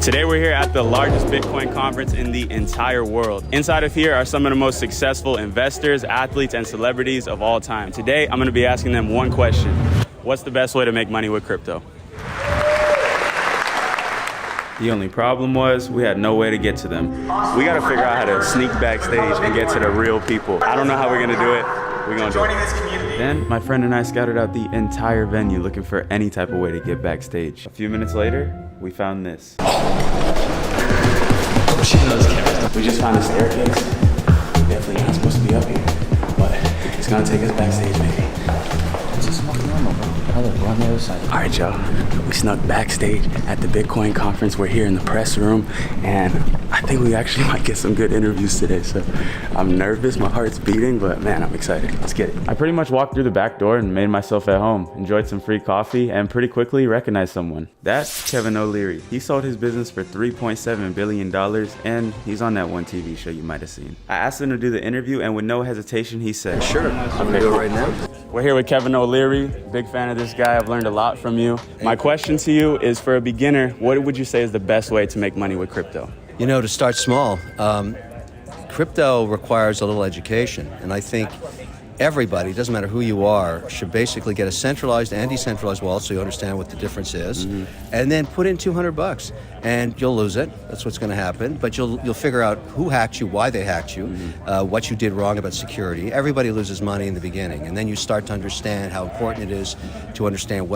Today we're here at the largest Bitcoin conference in the entire world. Inside of here are some of the most successful investors, athletes, and celebrities of all time. Today I'm going to be asking them one question. What's the best way to make money with crypto? The only problem was we had no way to get to them. We got to figure out how to sneak backstage and get to the real people. I don't know how we're going to do it. We're going to do it. Then my friend and I scouted out the entire venue looking for any type of way to get backstage. A few minutes later, we found this. She knows cameras. We just found a staircase. We're definitely not supposed to be up here, but it's gonna take us backstage maybe. It's just normal, bro. We're on the other side. All right, y'all. We snuck backstage at the Bitcoin conference. We're here in the press room, and I think we actually might get some good interviews today. So I'm nervous, my heart's beating, but man, I'm excited. Let's get it. I pretty much walked through the back door and made myself at home, enjoyed some free coffee, and pretty quickly recognized someone. That's Kevin O'Leary. He sold his business for $3.7 billion, and he's on that one TV show you might have seen. I asked him to do the interview, and with no hesitation, he said, "Sure, I'm gonna do it right now." We're here with Kevin O'Leary. Big fan of this guy. I've learned a lot from you. My question to you is, for a beginner, what would you say is the best way to make money with crypto? You know, to start small, crypto requires a little education, and I think everybody, doesn't matter who you are, should basically get a centralized and decentralized wallet so you understand what the difference is, and then put in $200, and you'll lose it. That's what's going to happen. But you'll figure out who hacked you, why they hacked you, what you did wrong about security. Everybody loses money in the beginning, and then you start to understand how important it is to understand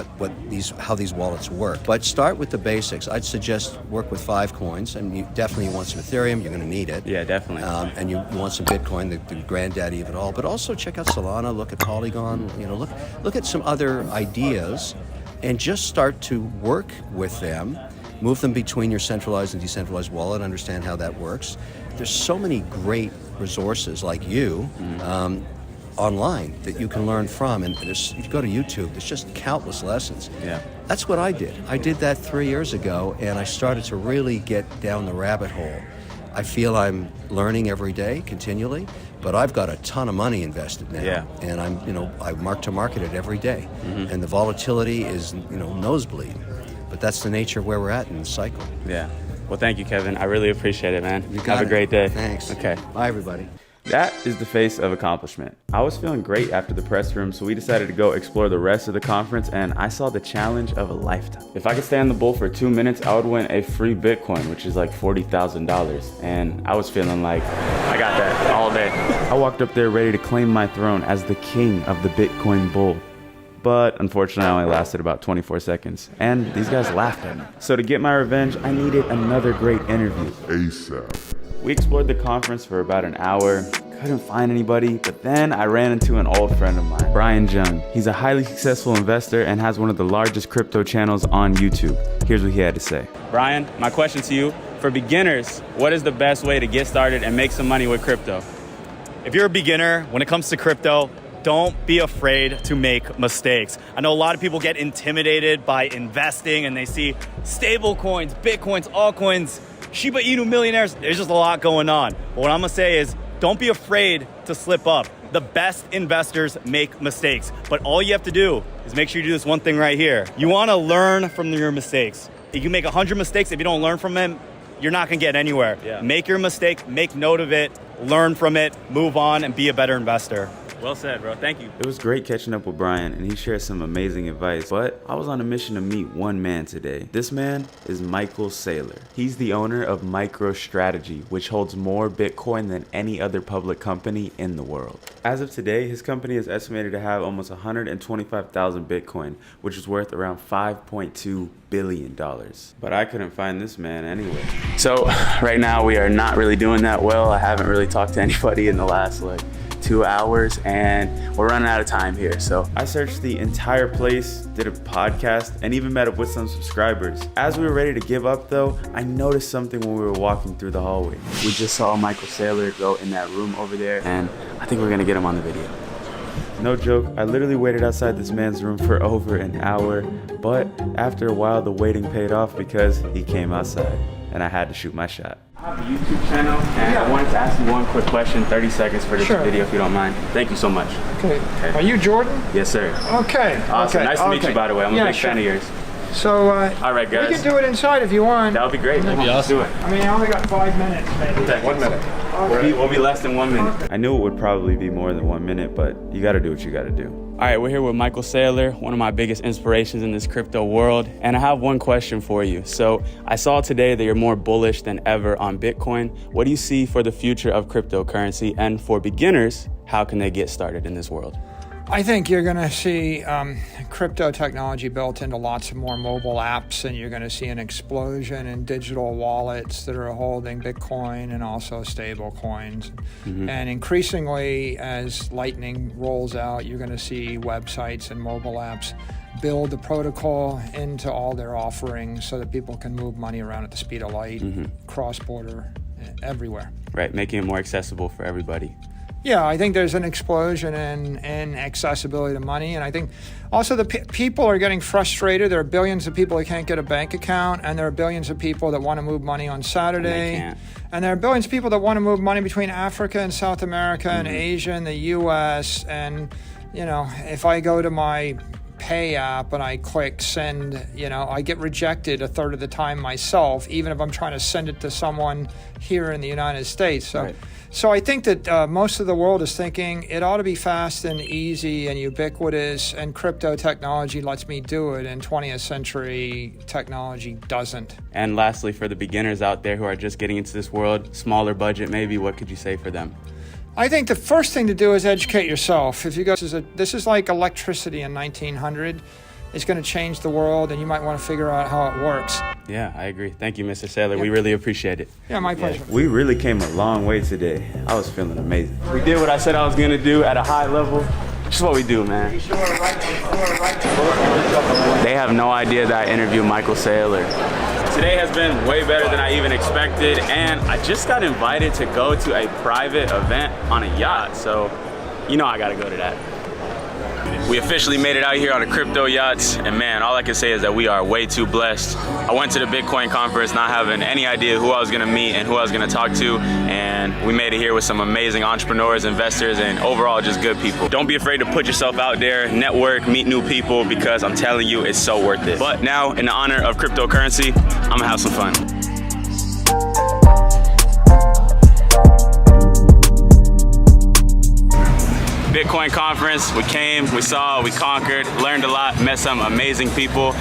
how these wallets work. But start with the basics. I'd suggest work with Filecoin, and you definitely want some Ethereum. You're going to need it. Yeah, definitely. And you want some Bitcoin, the granddaddy of it all. But also check out Solana, look at Polygon, look at some other ideas and just start to work with them, move them between your centralized and decentralized wallet, understand how that works. There's so many great resources like you online that you can learn from, and if you go to YouTube, there's just countless lessons. Yeah. That's what I did. I did that 3 years ago, and I started to really get down the rabbit hole. I feel I'm learning every day, continually, but I've got a ton of money invested now. Yeah. And I mark to market it every day. And the volatility is, nosebleed. But that's the nature of where we're at in the cycle. Yeah. Well, thank you, Kevin. I really appreciate it, man. You got Have a it. great day. Thanks. Okay. Bye, everybody. That is the face of accomplishment. I was feeling great after the press room, so we decided to go explore the rest of the conference, and I saw the challenge of a lifetime. If I could stay on the bull for 2 minutes, I would win a free Bitcoin, which is like $40,000. And I was feeling like I got that all day. I walked up there ready to claim my throne as the king of the Bitcoin bull. But unfortunately, I only lasted about 24 seconds. And these guys laughed at me. So to get my revenge, I needed another great interview. ASAP. We explored the conference for about an hour, couldn't find anybody, but then I ran into an old friend of mine, Brian Jung. He's a highly successful investor and has one of the largest crypto channels on YouTube. Here's what he had to say. Brian, my question to you, for beginners, what is the best way to get started and make some money with crypto? If you're a beginner, when it comes to crypto, don't be afraid to make mistakes. I know a lot of people get intimidated by investing and they see stable coins, Bitcoins, altcoins, Shiba Inu millionaires. There's just a lot going on. But what I'm gonna say is, don't be afraid to slip up. The best investors make mistakes, but all you have to do is make sure you do this one thing right here. You wanna learn from your mistakes. You can make 100 mistakes. If you don't learn from them, you're not gonna get anywhere. Yeah. Make your mistake, make note of it, learn from it, move on, and be a better investor. Well said, bro. Thank you. It was great catching up with Brian, and he shared some amazing advice. But I was on a mission to meet one man today. This man is Michael Saylor. He's the owner of MicroStrategy, which holds more Bitcoin than any other public company in the world. As of today, his company is estimated to have almost 125,000 Bitcoin, which is worth around $5.2 billion. But I couldn't find this man anywhere. So right now we are not really doing that well. I haven't really talked to anybody in the last 2 hours, and we're running out of time here. So I searched the entire place, did a podcast, and even met up with some subscribers. As we were ready to give up though, I noticed something when we were walking through the hallway. We just saw Michael Saylor go in that room over there, and I think we're gonna get him on the video. No joke, I literally waited outside this man's room for over an hour, but after a while the waiting paid off because he came outside, and I had to shoot my shot. I have a YouTube channel, and I wanted to ask you one quick question, 30 seconds for this video if you don't mind. Thank you so much. Okay. Are you Jordan? Yes, sir. Okay. Awesome. Okay. Nice to meet you, by the way. I'm a big fan of yours. So All right, we guys. can do it inside if you want. That would be great. That'd be awesome. Do it. I mean, I only got 5 minutes, maybe. Okay, 1 minute. We'll be less than 1 minute. I knew it would probably be more than 1 minute, but you got to do what you got to do. All right, we're here with Michael Saylor, one of my biggest inspirations in this crypto world. And I have one question for you. So I saw today that you're more bullish than ever on Bitcoin. What do you see for the future of cryptocurrency? And for beginners, how can they get started in this world? I think you're going to see crypto technology built into lots of more mobile apps, and you're going to see an explosion in digital wallets that are holding Bitcoin and also stable coins. And increasingly, as Lightning rolls out, you're going to see websites and mobile apps build the protocol into all their offerings so that people can move money around at the speed of light, cross-border, everywhere. Right, making it more accessible for everybody. Yeah, I think there's an explosion in accessibility to money, and I think also the people are getting frustrated. There are billions of people that can't get a bank account, and there are billions of people that want to move money on Saturday, and there are billions of people that want to move money between Africa and South America and Asia and the U.S. And you know, if I go to my Pay app and I click send, you know, I get rejected a third of the time myself, even if I'm trying to send it to someone here in the United States. So. So I think that most of the world is thinking it ought to be fast and easy and ubiquitous, and crypto technology lets me do it, and 20th century technology doesn't. And lastly, for the beginners out there who are just getting into this world, smaller budget maybe, what could you say for them? I think the first thing to do is educate yourself. If you go, this is like electricity in 1900. It's going to change the world, and you might want to figure out how it works. Yeah, I agree. Thank you, Mr. Saylor. We really appreciate it. Yeah, my pleasure. We really came a long way today. I was feeling amazing. We did what I said I was going to do at a high level. Just what we do, man. They have no idea that I interviewed Michael Saylor. Today has been way better than I even expected, and I just got invited to go to a private event on a yacht, so you know I got to go to that. We officially made it out here on a crypto yachts, and man, all I can say is that we are way too blessed. I went to the Bitcoin conference not having any idea who I was gonna meet and who I was gonna talk to, and we made it here with some amazing entrepreneurs, investors, and overall just good people. Don't be afraid to put yourself out there, network, meet new people, because I'm telling you, it's so worth it. But now, in the honor of cryptocurrency, I'm gonna have some fun. Bitcoin conference, we came, we saw, we conquered, learned a lot, met some amazing people.